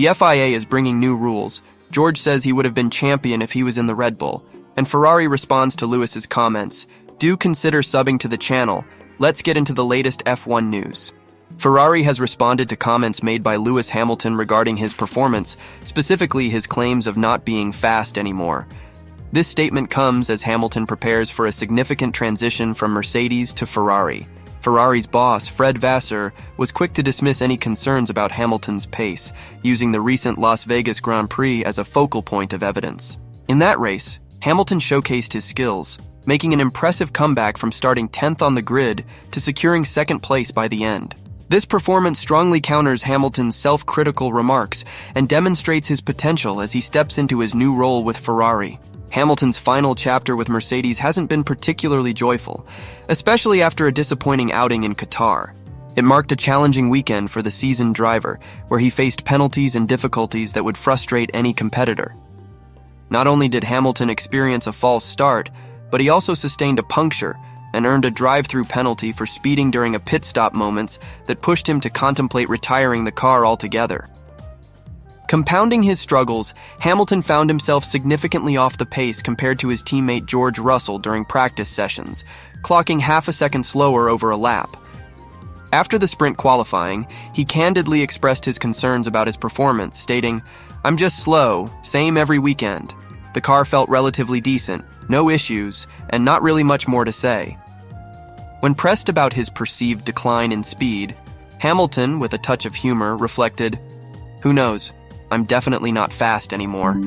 The FIA is bringing new rules. George says he would have been champion if he was in the Red Bull. And Ferrari responds to Lewis's comments. Do consider subbing to the channel. Let's get into the latest F1 news. Ferrari has responded to comments made by Lewis Hamilton regarding his performance, specifically his claims of not being fast anymore. This statement comes as Hamilton prepares for a significant transition from Mercedes to Ferrari. Ferrari's boss, Fred Vasseur, was quick to dismiss any concerns about Hamilton's pace, using the recent Las Vegas Grand Prix as a focal point of evidence. In that race, Hamilton showcased his skills, making an impressive comeback from starting 10th on the grid to securing second place by the end. This performance strongly counters Hamilton's self-critical remarks and demonstrates his potential as he steps into his new role with Ferrari. Hamilton's final chapter with Mercedes hasn't been particularly joyful, especially after a disappointing outing in Qatar. It marked a challenging weekend for the seasoned driver, where he faced penalties and difficulties that would frustrate any competitor. Not only did Hamilton experience a false start, but he also sustained a puncture and earned a drive-through penalty for speeding during a pit stop moments that pushed him to contemplate retiring the car altogether. Compounding his struggles, Hamilton found himself significantly off the pace compared to his teammate George Russell during practice sessions, clocking half a second slower over a lap. After the sprint qualifying, he candidly expressed his concerns about his performance, stating, "I'm just slow, same every weekend. The car felt relatively decent, no issues, and not really much more to say." When pressed about his perceived decline in speed, Hamilton, with a touch of humor, reflected, "Who knows? I'm definitely not fast anymore."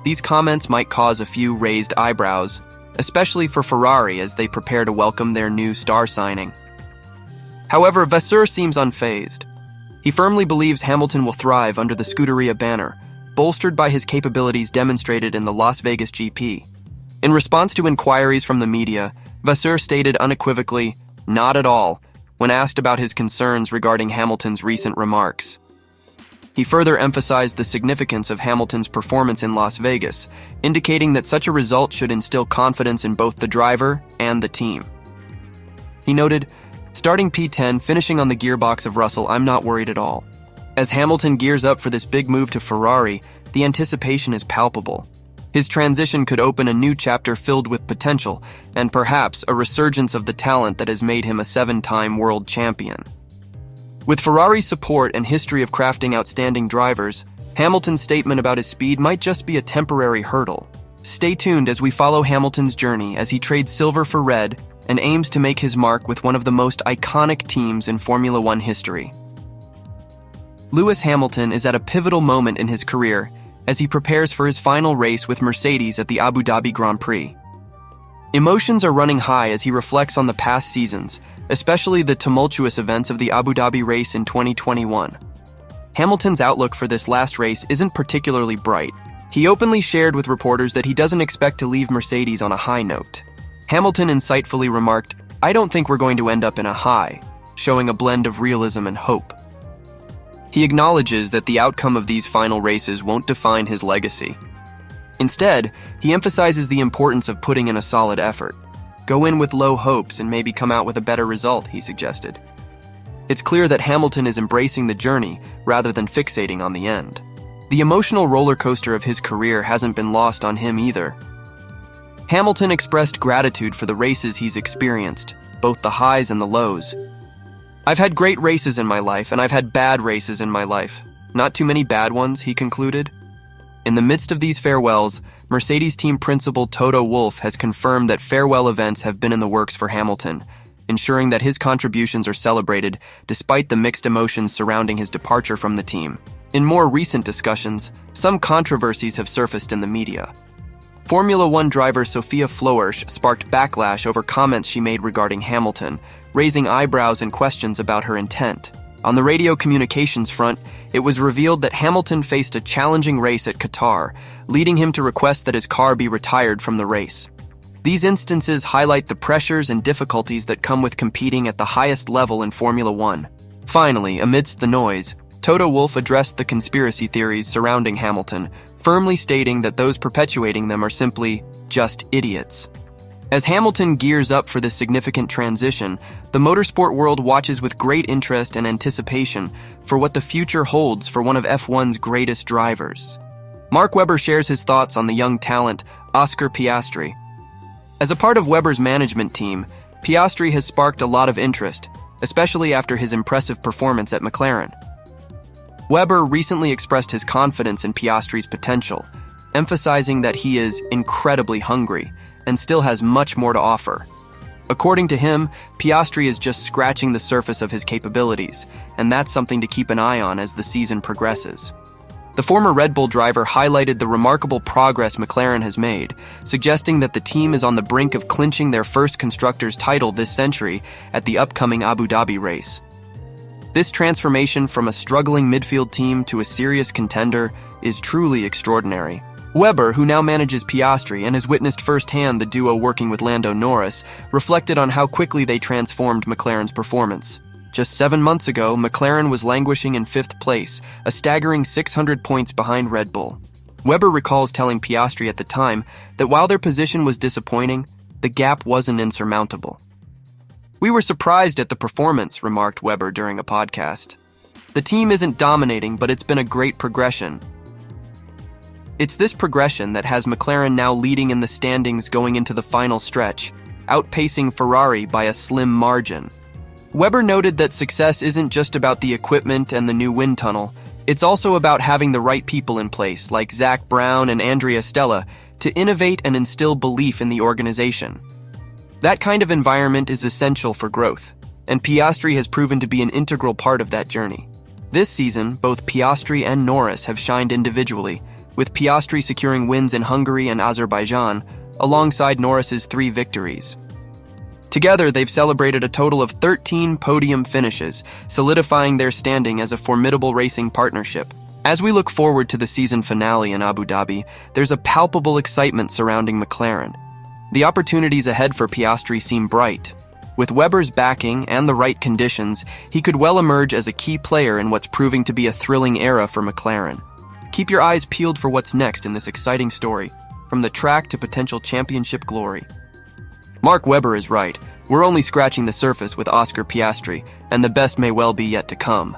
These comments might cause a few raised eyebrows, especially for Ferrari as they prepare to welcome their new star signing. However, Vasseur seems unfazed. He firmly believes Hamilton will thrive under the Scuderia banner, bolstered by his capabilities demonstrated in the Las Vegas GP. In response to inquiries from the media, Vasseur stated unequivocally, "Not at all," when asked about his concerns regarding Hamilton's recent remarks. He further emphasized the significance of Hamilton's performance in Las Vegas, indicating that such a result should instill confidence in both the driver and the team. He noted, "Starting P10, finishing on the gearbox of Russell, I'm not worried at all. As Hamilton gears up for this big move to Ferrari, the anticipation is palpable. His transition could open a new chapter filled with potential, and perhaps a resurgence of the talent that has made him a 7-time world champion." With Ferrari's support and history of crafting outstanding drivers, Hamilton's statement about his speed might just be a temporary hurdle. Stay tuned as we follow Hamilton's journey as he trades silver for red and aims to make his mark with one of the most iconic teams in Formula One history. Lewis Hamilton is at a pivotal moment in his career as he prepares for his final race with Mercedes at the Abu Dhabi Grand Prix. Emotions are running high as he reflects on the past seasons, especially the tumultuous events of the Abu Dhabi race in 2021. Hamilton's outlook for this last race isn't particularly bright. He openly shared with reporters that he doesn't expect to leave Mercedes on a high note. Hamilton insightfully remarked, "I don't think we're going to end up in a high," showing a blend of realism and hope. He acknowledges that the outcome of these final races won't define his legacy. Instead, he emphasizes the importance of putting in a solid effort. Go in with low hopes and maybe come out with a better result, he suggested. It's clear that Hamilton is embracing the journey rather than fixating on the end. The emotional roller coaster of his career hasn't been lost on him either. Hamilton expressed gratitude for the races he's experienced, both the highs and the lows. "I've had great races in my life, and I've had bad races in my life. Not too many bad ones," he concluded. In the midst of these farewells, Mercedes team principal Toto Wolff has confirmed that farewell events have been in the works for Hamilton, ensuring that his contributions are celebrated despite the mixed emotions surrounding his departure from the team. In more recent discussions, some controversies have surfaced in the media. Formula One driver Sophia Flörsch sparked backlash over comments she made regarding Hamilton, raising eyebrows and questions about her intent. On the radio communications front, it was revealed that Hamilton faced a challenging race at Qatar, leading him to request that his car be retired from the race. These instances highlight the pressures and difficulties that come with competing at the highest level in Formula One. Finally, amidst the noise, Toto Wolff addressed the conspiracy theories surrounding Hamilton, firmly stating that those perpetuating them are simply just idiots. As Hamilton gears up for this significant transition, the motorsport world watches with great interest and anticipation for what the future holds for one of F1's greatest drivers. Mark Webber shares his thoughts on the young talent, Oscar Piastri. As a part of Webber's management team, Piastri has sparked a lot of interest, especially after his impressive performance at McLaren. Webber recently expressed his confidence in Piastri's potential, emphasizing that he is incredibly hungry and still has much more to offer. According to him, Piastri is just scratching the surface of his capabilities, and that's something to keep an eye on as the season progresses. The former Red Bull driver highlighted the remarkable progress McLaren has made, suggesting that the team is on the brink of clinching their first constructors' title this century at the upcoming Abu Dhabi race. This transformation from a struggling midfield team to a serious contender is truly extraordinary. Webber, who now manages Piastri and has witnessed firsthand the duo working with Lando Norris, reflected on how quickly they transformed McLaren's performance. Just 7 months ago, McLaren was languishing in 5th place, a staggering 600 points behind Red Bull. Webber recalls telling Piastri at the time that while their position was disappointing, the gap wasn't insurmountable. "We were surprised at the performance," remarked Webber during a podcast. "The team isn't dominating, but it's been a great progression. It's this progression that has McLaren now leading in the standings going into the final stretch, outpacing Ferrari by a slim margin." Webber noted that success isn't just about the equipment and the new wind tunnel, it's also about having the right people in place, like Zach Brown and Andrea Stella, to innovate and instill belief in the organization. That kind of environment is essential for growth, and Piastri has proven to be an integral part of that journey. This season, both Piastri and Norris have shined individually, with Piastri securing wins in Hungary and Azerbaijan, alongside Norris's 3 victories. Together, they've celebrated a total of 13 podium finishes, solidifying their standing as a formidable racing partnership. As we look forward to the season finale in Abu Dhabi, there's a palpable excitement surrounding McLaren. The opportunities ahead for Piastri seem bright. With Webber's backing and the right conditions, he could well emerge as a key player in what's proving to be a thrilling era for McLaren. Keep your eyes peeled for what's next in this exciting story, from the track to potential championship glory. Mark Webber is right. We're only scratching the surface with Oscar Piastri, and the best may well be yet to come.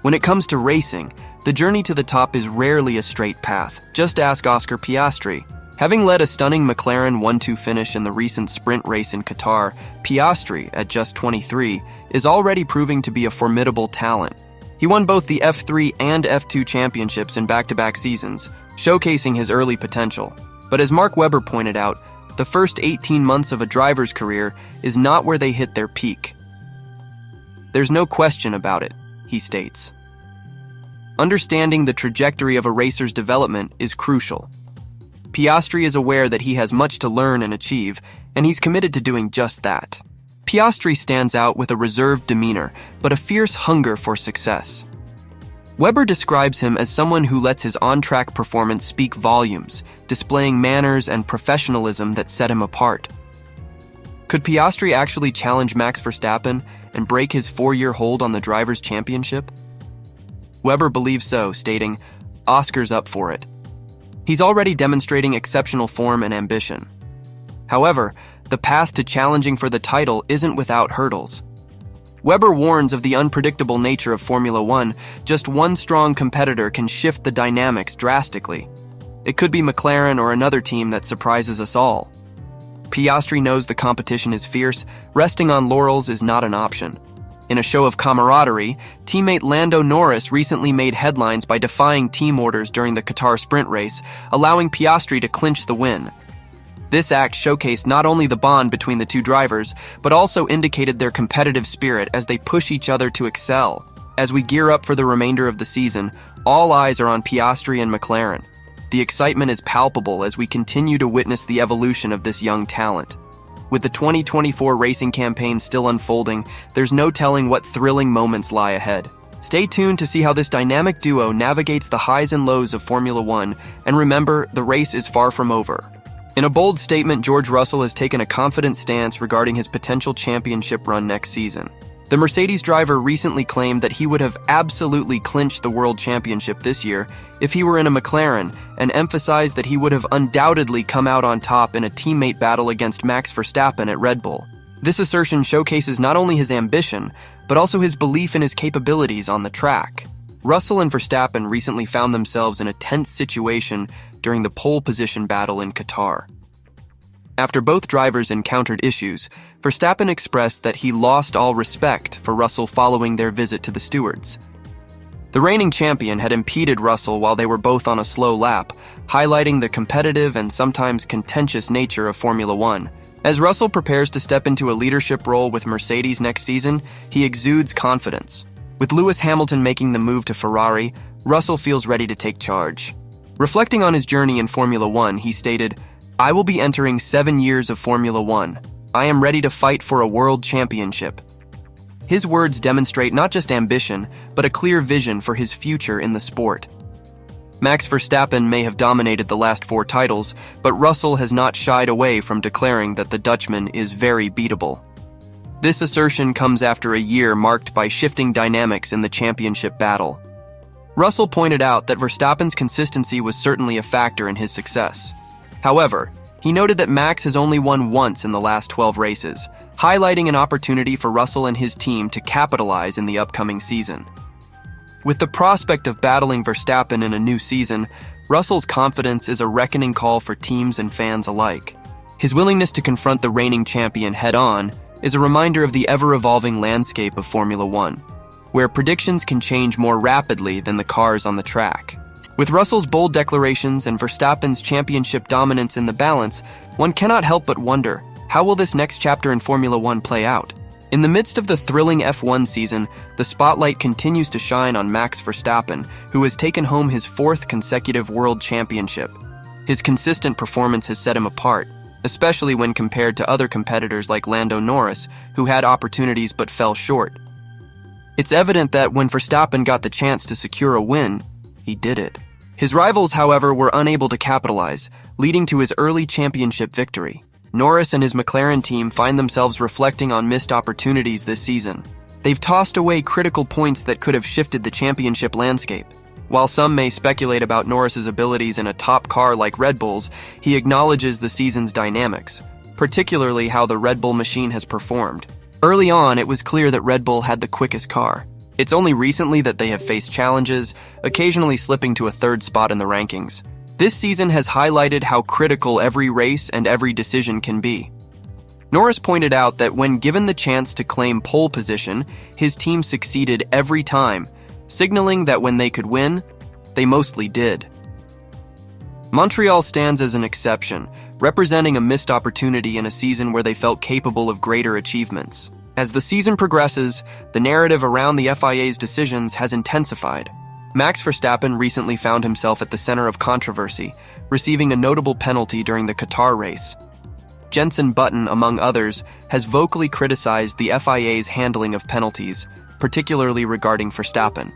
When it comes to racing, the journey to the top is rarely a straight path. Just ask Oscar Piastri. Having led a stunning McLaren 1-2 finish in the recent sprint race in Qatar, Piastri, at just 23, is already proving to be a formidable talent. He won both the F3 and F2 championships in back-to-back seasons, showcasing his early potential. But as Mark Webber pointed out, the first 18 months of a driver's career is not where they hit their peak. "There's no question about it," he states. Understanding the trajectory of a racer's development is crucial. Piastri is aware that he has much to learn and achieve, and he's committed to doing just that. Piastri stands out with a reserved demeanor, but a fierce hunger for success. Webber describes him as someone who lets his on-track performance speak volumes, displaying manners and professionalism that set him apart. Could Piastri actually challenge Max Verstappen and break his 4-year hold on the Drivers' Championship? Webber believes so, stating, "Oscar's up for it." He's already demonstrating exceptional form and ambition. However, the path to challenging for the title isn't without hurdles. Webber warns of the unpredictable nature of Formula One. Just one strong competitor can shift the dynamics drastically. It could be McLaren or another team that surprises us all. Piastri knows the competition is fierce. Resting on laurels is not an option. In a show of camaraderie, teammate Lando Norris recently made headlines by defying team orders during the Qatar sprint race, allowing Piastri to clinch the win. This act showcased not only the bond between the two drivers, but also indicated their competitive spirit as they push each other to excel. As we gear up for the remainder of the season, all eyes are on Piastri and McLaren. The excitement is palpable as we continue to witness the evolution of this young talent. With the 2024 racing campaign still unfolding, there's no telling what thrilling moments lie ahead. Stay tuned to see how this dynamic duo navigates the highs and lows of Formula One, and remember, the race is far from over. In a bold statement, George Russell has taken a confident stance regarding his potential championship run next season. The Mercedes driver recently claimed that he would have absolutely clinched the world championship this year if he were in a McLaren, and emphasized that he would have undoubtedly come out on top in a teammate battle against Max Verstappen at Red Bull. This assertion showcases not only his ambition, but also his belief in his capabilities on the track. Russell and Verstappen recently found themselves in a tense situation during the pole position battle in Qatar. After both drivers encountered issues, Verstappen expressed that he lost all respect for Russell following their visit to the stewards. The reigning champion had impeded Russell while they were both on a slow lap, highlighting the competitive and sometimes contentious nature of Formula One. As Russell prepares to step into a leadership role with Mercedes next season, he exudes confidence. With Lewis Hamilton making the move to Ferrari, Russell feels ready to take charge. Reflecting on his journey in Formula One, he stated, "I will be entering 7 years of Formula One. I am ready to fight for a world championship." His words demonstrate not just ambition, but a clear vision for his future in the sport. Max Verstappen may have dominated the last 4 titles, but Russell has not shied away from declaring that the Dutchman is very beatable. This assertion comes after a year marked by shifting dynamics in the championship battle. Russell pointed out that Verstappen's consistency was certainly a factor in his success. However, he noted that Max has only won once in the last 12 races, highlighting an opportunity for Russell and his team to capitalize in the upcoming season. With the prospect of battling Verstappen in a new season, Russell's confidence is a reckoning call for teams and fans alike. His willingness to confront the reigning champion head-on is a reminder of the ever-evolving landscape of Formula One, where predictions can change more rapidly than the cars on the track. With Russell's bold declarations and Verstappen's championship dominance in the balance, one cannot help but wonder, how will this next chapter in Formula One play out? In the midst of the thrilling F1 season, the spotlight continues to shine on Max Verstappen, who has taken home his 4th consecutive world championship. His consistent performance has set him apart, especially when compared to other competitors like Lando Norris, who had opportunities but fell short. It's evident that when Verstappen got the chance to secure a win, he did it. His rivals, however, were unable to capitalize, leading to his early championship victory. Norris and his McLaren team find themselves reflecting on missed opportunities this season. They've tossed away critical points that could have shifted the championship landscape. While some may speculate about Norris's abilities in a top car like Red Bull's, he acknowledges the season's dynamics, particularly how the Red Bull machine has performed. Early on, it was clear that Red Bull had the quickest car. It's only recently that they have faced challenges, occasionally slipping to a 3rd spot in the rankings. This season has highlighted how critical every race and every decision can be. Norris pointed out that when given the chance to claim pole position, his team succeeded every time, signaling that when they could win, they mostly did. Montreal stands as an exception, representing a missed opportunity in a season where they felt capable of greater achievements. As the season progresses, the narrative around the FIA's decisions has intensified. Max Verstappen recently found himself at the center of controversy, receiving a notable penalty during the Qatar race. Jenson Button, among others, has vocally criticized the FIA's handling of penalties, particularly regarding Verstappen.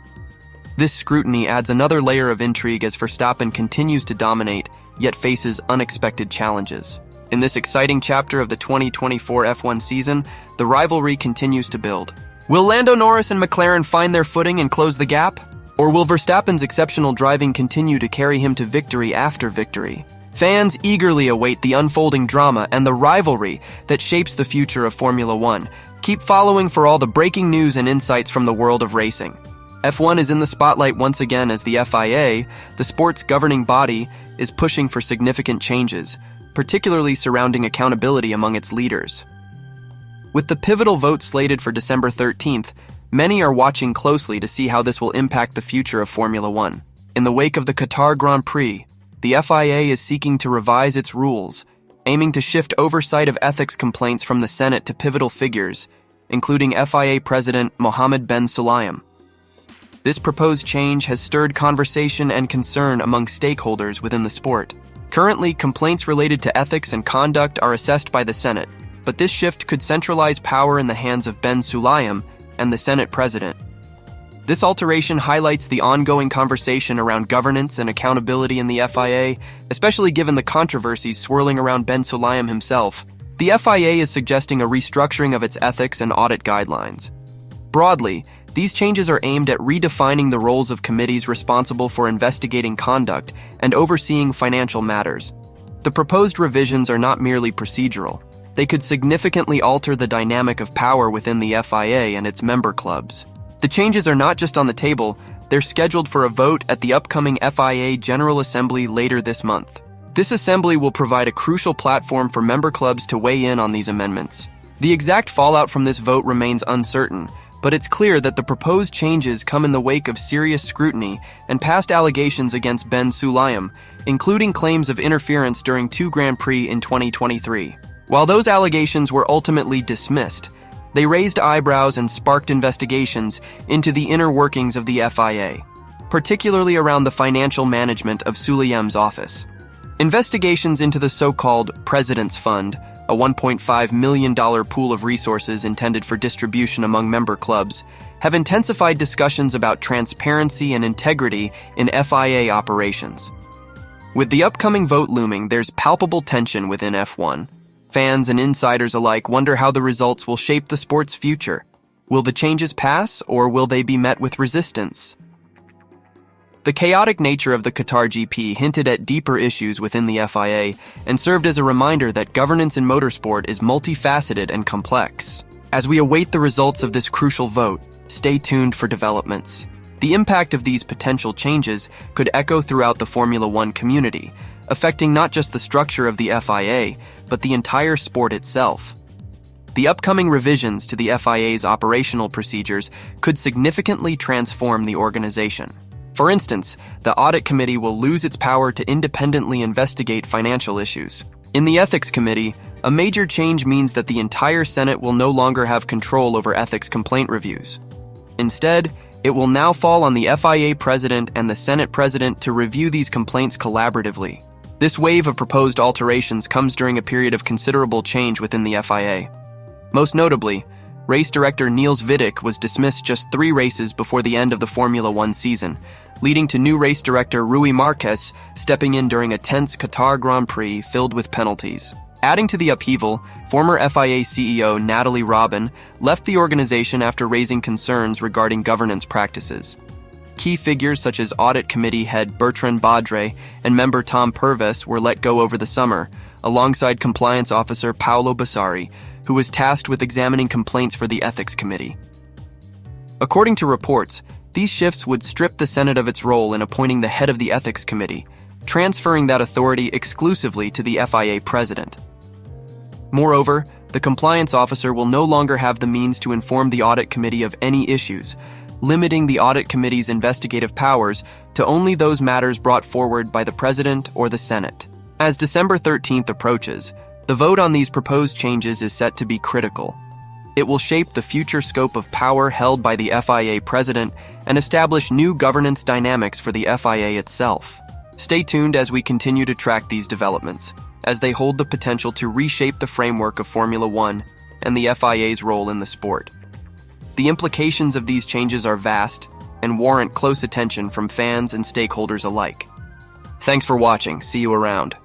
This scrutiny adds another layer of intrigue as Verstappen continues to dominate, yet faces unexpected challenges. In this exciting chapter of the 2024 F1 season, the rivalry continues to build. Will Lando Norris and McLaren find their footing and close the gap? Or will Verstappen's exceptional driving continue to carry him to victory after victory? Fans eagerly await the unfolding drama and the rivalry that shapes the future of Formula One. Keep following for all the breaking news and insights from the world of racing. F1 is in the spotlight once again as the FIA, the sport's governing body, is pushing for significant changes, particularly surrounding accountability among its leaders. With the pivotal vote slated for December 13th, many are watching closely to see how this will impact the future of Formula One. In the wake of the Qatar Grand Prix, the FIA is seeking to revise its rules, aiming to shift oversight of ethics complaints from the Senate to pivotal figures, including FIA President Mohammed bin Sulayem. This proposed change has stirred conversation and concern among stakeholders within the sport. Currently, complaints related to ethics and conduct are assessed by the Senate, but this shift could centralize power in the hands of bin Sulayem and the Senate President. This alteration highlights the ongoing conversation around governance and accountability in the FIA, especially given the controversies swirling around bin Sulayem himself. The FIA is suggesting a restructuring of its ethics and audit guidelines. Broadly, these changes are aimed at redefining the roles of committees responsible for investigating conduct and overseeing financial matters. The proposed revisions are not merely procedural. They could significantly alter the dynamic of power within the FIA and its member clubs. The changes are not just on the table, they're scheduled for a vote at the upcoming FIA General Assembly later this month. This assembly will provide a crucial platform for member clubs to weigh in on these amendments. The exact fallout from this vote remains uncertain, but it's clear that the proposed changes come in the wake of serious scrutiny and past allegations against Ben Sulayem, including claims of interference during 2 Grand Prix in 2023. While those allegations were ultimately dismissed, they raised eyebrows and sparked investigations into the inner workings of the FIA, particularly around the financial management of Sulayem's office. Investigations into the so-called President's Fund, a $1.5 million pool of resources intended for distribution among member clubs, have intensified discussions about transparency and integrity in FIA operations. With the upcoming vote looming, there's palpable tension within F1. Fans and insiders alike wonder how the results will shape the sport's future. Will the changes pass, or will they be met with resistance? The chaotic nature of the Qatar GP hinted at deeper issues within the FIA and served as a reminder that governance in motorsport is multifaceted and complex. As we await the results of this crucial vote, stay tuned for developments. The impact of these potential changes could echo throughout the Formula One community, affecting not just the structure of the FIA, but the entire sport itself. The upcoming revisions to the FIA's operational procedures could significantly transform the organization. For instance, the Audit Committee will lose its power to independently investigate financial issues. In the Ethics Committee, a major change means that the entire Senate will no longer have control over ethics complaint reviews. Instead, it will now fall on the FIA President and the Senate President to review these complaints collaboratively. This wave of proposed alterations comes during a period of considerable change within the FIA. Most notably, race director Niels Vidic was dismissed just 3 races before the end of the Formula One season, leading to new race director Rui Marquez stepping in during a tense Qatar Grand Prix filled with penalties. Adding to the upheaval, former FIA CEO Natalie Robin left the organization after raising concerns regarding governance practices. Key figures such as Audit Committee head Bertrand Badre and member Tom Purves were let go over the summer, alongside Compliance Officer Paolo Bassari, who was tasked with examining complaints for the Ethics Committee. According to reports, these shifts would strip the Senate of its role in appointing the head of the Ethics Committee, transferring that authority exclusively to the FIA President. Moreover, the Compliance Officer will no longer have the means to inform the Audit Committee of any issues, limiting the Audit Committee's investigative powers to only those matters brought forward by the President or the Senate. As December 13th approaches, the vote on these proposed changes is set to be critical. It will shape the future scope of power held by the FIA President and establish new governance dynamics for the FIA itself. Stay tuned as we continue to track these developments, as they hold the potential to reshape the framework of Formula One and the FIA's role in the sport. The implications of these changes are vast and warrant close attention from fans and stakeholders alike. Thanks for watching. See you around.